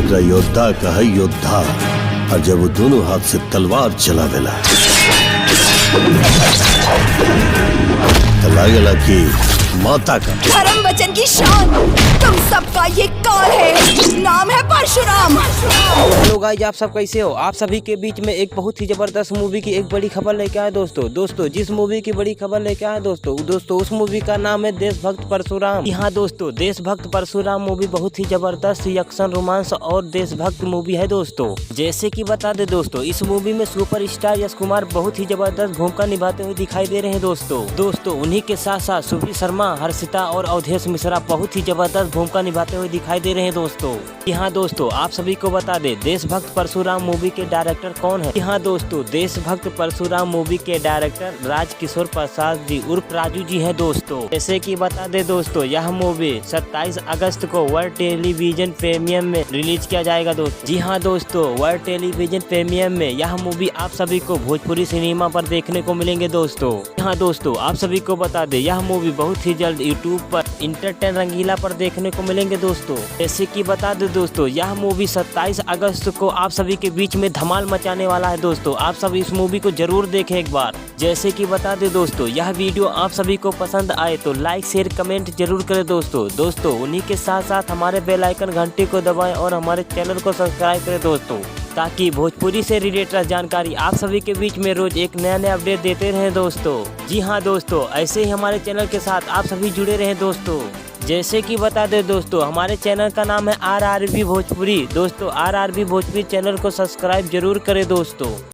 एकरा योद्धा का है योद्धा, और जब वो दोनों हाथ से तलवार चलावेला तो लागेला कि माता का धर्म वचन की शान, तुम सबका ये काल है, नाम है परशुराम। हेलो गाइस, आप सब कैसे हो? आप सभी के बीच में एक बहुत ही जबरदस्त मूवी की एक बड़ी खबर लेके आए दोस्तों। जिस मूवी की बड़ी खबर लेके आए दोस्तों उस मूवी का नाम है देशभक्त परशुराम। यहाँ दोस्तों देशभक्त परशुराम मूवी बहुत ही जबरदस्त एक्शन रोमांस और देशभक्त मूवी है दोस्तों। जैसे कि बता दे दोस्तों, इस मूवी में सुपरस्टार यश कुमार बहुत ही जबरदस्त भूमिका निभाते हुए दिखाई दे रहे हैं दोस्तों उन्हीं के साथ साथ सुबी शर्मा, हर्षिता और अवधेश मिश्रा बहुत ही जबरदस्त भूमिका निभाते हुए दिखाई दे रहे हैं दोस्तों। यहाँ दोस्तों आप सभी को बता दे देशभक्त परशुराम मूवी के डायरेक्टर कौन है। यहाँ दोस्तों देशभक्त परशुराम मूवी के डायरेक्टर राजकिशोर प्रसाद जी उर्फ राजू जी हैं दोस्तों। जैसे कि बता दे दोस्तों, यह मूवी 27 अगस्त को वर्ल्ड टेलीविजन प्रीमियम में रिलीज किया जाएगा दोस्तों। जी हाँ दोस्तों, वर्ल्ड टेलीविजन प्रीमियम में यह मूवी आप सभी को भोजपुरी सिनेमा पर देखने को मिलेंगे दोस्तों। यहाँ दोस्तों आप सभी को बता दे यह मूवी बहुत ही जल्द यूट्यूब पर इंटरटेन रंगीला पर देखने को मिलेंगे दोस्तों। जैसे कि बता दे दोस्तों, यह मूवी 27 अगस्त को आप सभी के बीच में धमाल मचाने वाला है दोस्तों। आप सभी इस मूवी को जरूर देखें एक बार। जैसे कि बता दे दोस्तों, यह वीडियो आप सभी को पसंद आए तो लाइक शेयर कमेंट जरूर करें दोस्तों उन्हीं के साथ साथ हमारे बेल आइकन घंटी को दबाएं और हमारे चैनल को सब्सक्राइब करें दोस्तों, ताकि भोजपुरी से रिलेटेड जानकारी आप सभी के बीच में रोज एक नया अपडेट देते रहें दोस्तों। जी हाँ दोस्तों, ऐसे ही हमारे चैनल के साथ आप सभी जुड़े रहें दोस्तों। जैसे कि बता दे दोस्तों, हमारे चैनल का नाम है RRB भोजपुरी दोस्तों। RRB भोजपुरी चैनल को सब्सक्राइब जरूर करें दोस्तों।